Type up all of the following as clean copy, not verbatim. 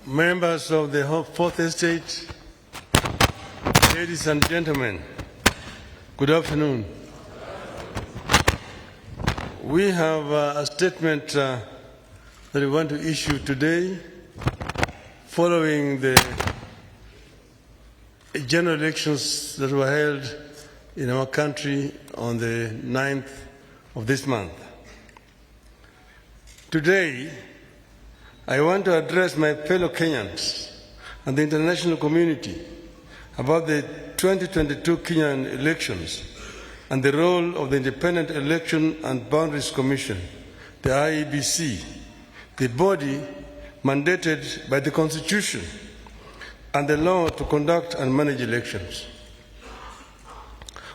Members of the Fourth Estate, ladies and gentlemen, good afternoon. We have a statement that we want to issue today following the general elections that were held in our country on the 9th of this month. Today, I want to address my fellow Kenyans and the international community about the 2022 Kenyan elections and the role of the Independent Election and Boundaries Commission, the IEBC, the body mandated by the Constitution and the law to conduct and manage elections.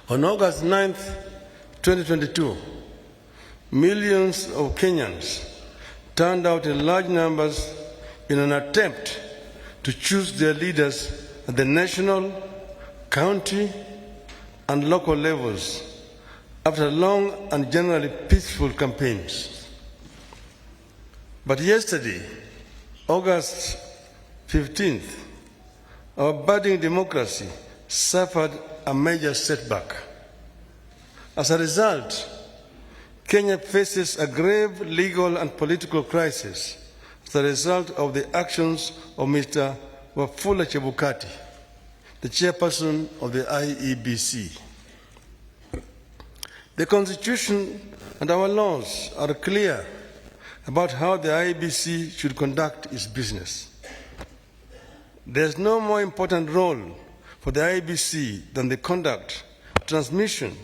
On August 9th, 2022, millions of Kenyans turned out in large numbers in an attempt to choose their leaders at the national, county, and local levels after long and generally peaceful campaigns. But yesterday, August 15th, our budding democracy suffered a major setback. As a result, Kenya faces a grave legal and political crisis as a result of the actions of Mr. Wafula Chebukati, the chairperson of the IEBC. The Constitution and our laws are clear about how the IEBC should conduct its business. There is no more important role for the IEBC than the conduct, transmission,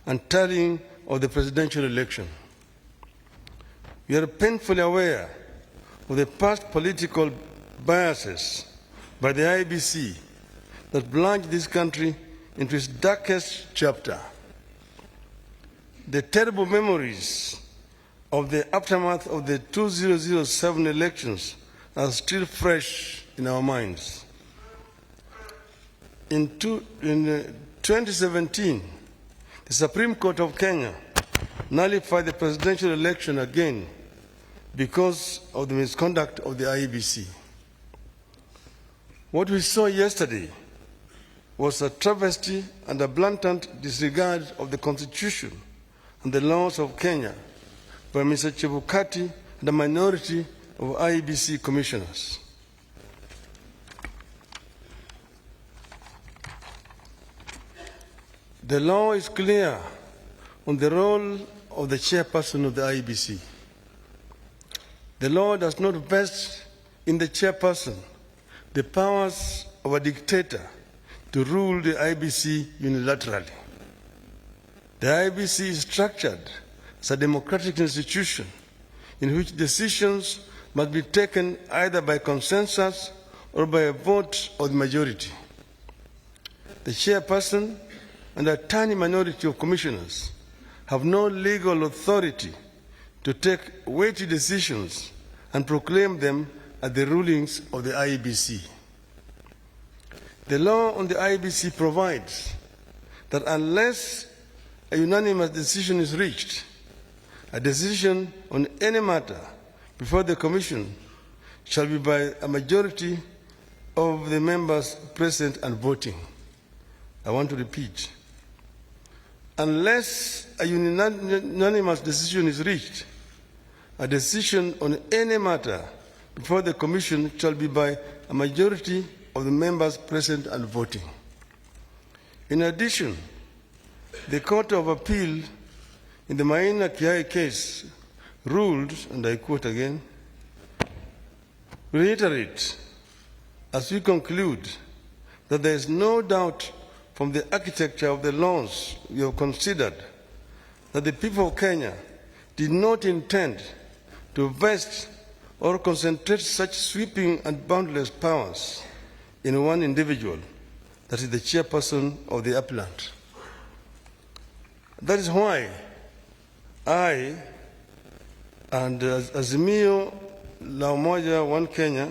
and tallying of the presidential election. We are painfully aware of the past political biases by the IEBC that plunged this country into its darkest chapter. The terrible memories of the aftermath of the 2007 elections are still fresh in our minds. In 2017, the Supreme Court of Kenya nullified the presidential election again because of the misconduct of the IEBC. What we saw yesterday was a travesty and a blatant disregard of the Constitution and the laws of Kenya by Mr. Chebukati and a minority of IEBC commissioners. The law is clear on the role of the chairperson of the IEBC. The law does not vest in the chairperson the powers of a dictator to rule the IEBC unilaterally. The IEBC is structured as a democratic institution in which decisions must be taken either by consensus or by a vote of the majority. The chairperson and a tiny minority of commissioners have no legal authority to take weighty decisions and proclaim them as the rulings of the IEBC. The law on the IEBC provides that unless a unanimous decision is reached, a decision on any matter before the Commission shall be by a majority of the members present and voting. I want to repeat. Unless a unanimous decision is reached, a decision on any matter before the Commission shall be by a majority of the members present and voting. In addition, the Court of Appeal in the Maina Kiai case ruled, and I quote again, reiterate, as we conclude, that there is no doubt from the architecture of the laws we have considered that the people of Kenya did not intend to vest or concentrate such sweeping and boundless powers in one individual, that is the chairperson of the appellant. That is why I and Azimio-one Kenya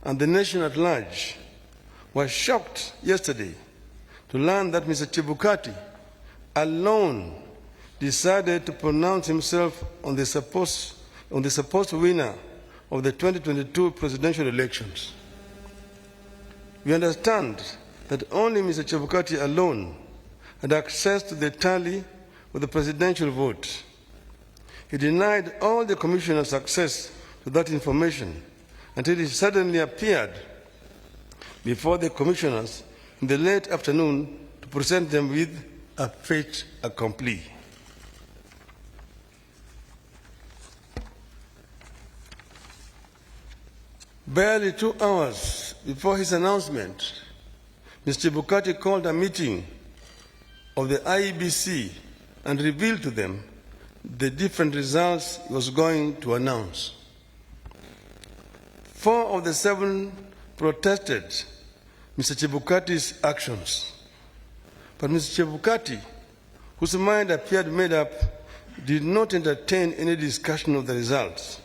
and the nation at large were shocked yesterday to learn that Mr. Chebukati alone decided to pronounce himself on the supposed winner of the 2022 presidential elections. We understand that only Mr. Chebukati alone had access to the tally of the presidential vote. He denied all the commissioners access to that information until he suddenly appeared before the commissioners in the late afternoon to present them with a fait accompli. Barely 2 hours before his announcement, Mr. Chebukati called a meeting of the IEBC and revealed to them the different results he was going to announce. 4 of the 7 protested Mr. Chebukati's actions. But Mr. Chebukati, whose mind appeared made up, did not entertain any discussion of the results,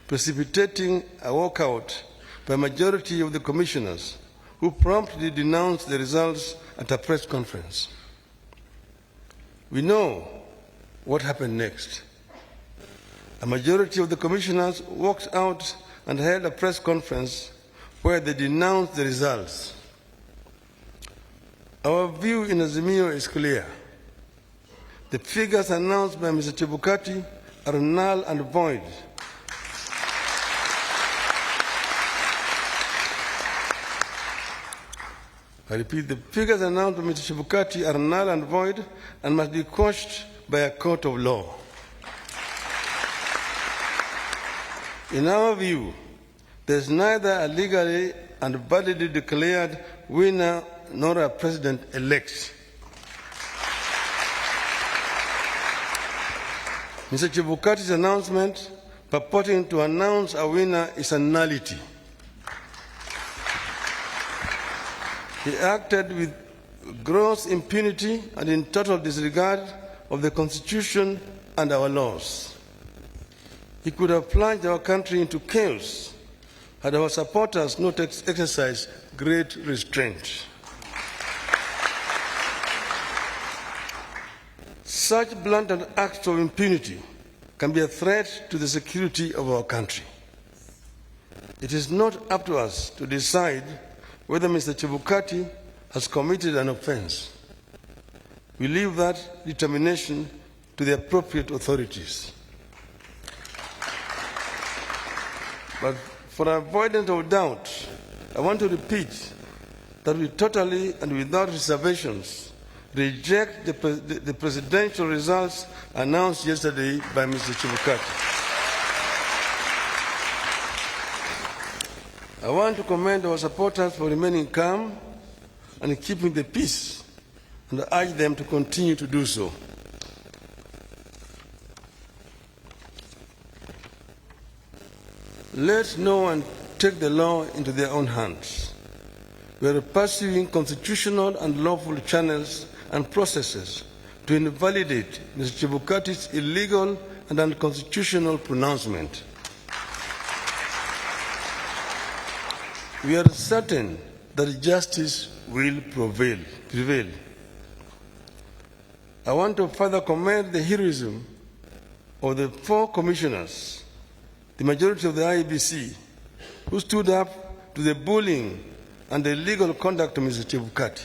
precipitating a walkout by a majority of the commissioners, who promptly denounced the results at a press conference. We know what happened next. A majority of the commissioners walked out and held a press conference where they denounced the results. Our view in Azimio is clear. The figures announced by Mr. Chebukati are null and void. I repeat, the figures announced by Mr. Chebukati are null and void and must be quashed by a court of law. In our view, there is neither a legally and validly declared winner nor a president-elect. Mr. Chebukati's announcement purporting to announce a winner is a nullity. He acted with gross impunity and in total disregard of the Constitution and our laws. He could have plunged our country into chaos had our supporters not exercised great restraint. Such blatant acts of impunity can be a threat to the security of our country. It is not up to us to decide whether Mr. Chebukati has committed an offense. We leave that determination to the appropriate authorities. But for avoidance of doubt, I want to repeat that we totally and without reservations reject the presidential results announced yesterday by Mr. Chebukati. I want to commend our supporters for remaining calm and keeping the peace, and I urge them to continue to do so. Let no one take the law into their own hands. We are pursuing constitutional and lawful channels and processes to invalidate Mr. Chebukati's illegal and unconstitutional pronouncement. We are certain that justice will prevail. I want to further commend the heroism of the 4 commissioners, the majority of the IEBC, who stood up to the bullying and the illegal conduct of Mr. Chebukati.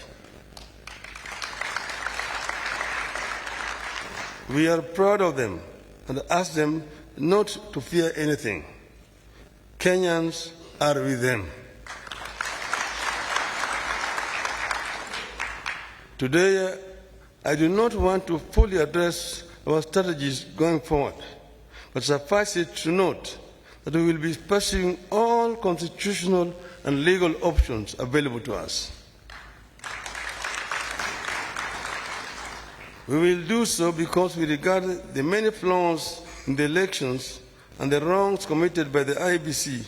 We are proud of them and ask them not to fear anything. Kenyans are with them. Today, I do not want to fully address our strategies going forward, but suffice it to note that we will be pursuing all constitutional and legal options available to us. We will do so because we regard the many flaws in the elections and the wrongs committed by the IEBC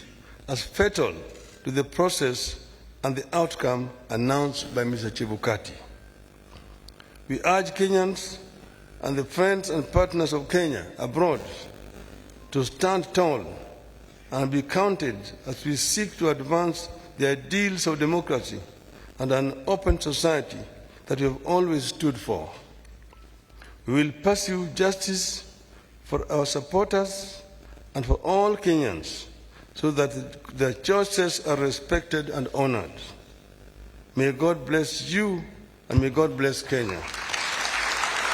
as fatal to the process and the outcome announced by Mr. Chebukati. We urge Kenyans and the friends and partners of Kenya abroad to stand tall and be counted as we seek to advance the ideals of democracy and an open society that we have always stood for. We will pursue justice for our supporters and for all Kenyans so that their choices are respected and honored. May God bless you, and may God bless Kenya.